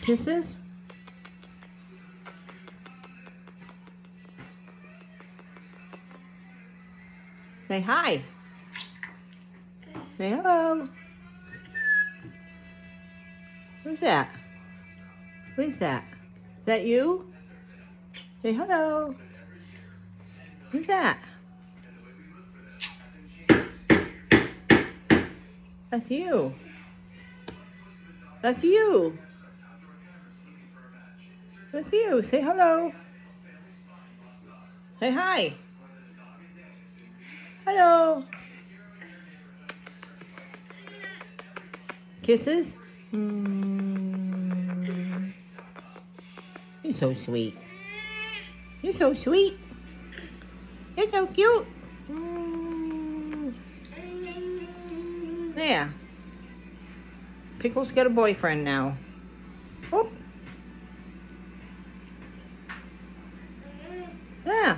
Kisses? Say hi. Say hello. Who's that? Who's that? Is that you? Say hello. Who's that? That's you. That's you. That's you. Say hello. Say hi. Hello. Kisses? You're so sweet. You're so sweet. You're so cute. There. Pickle's got a boyfriend now. Oh. Yeah.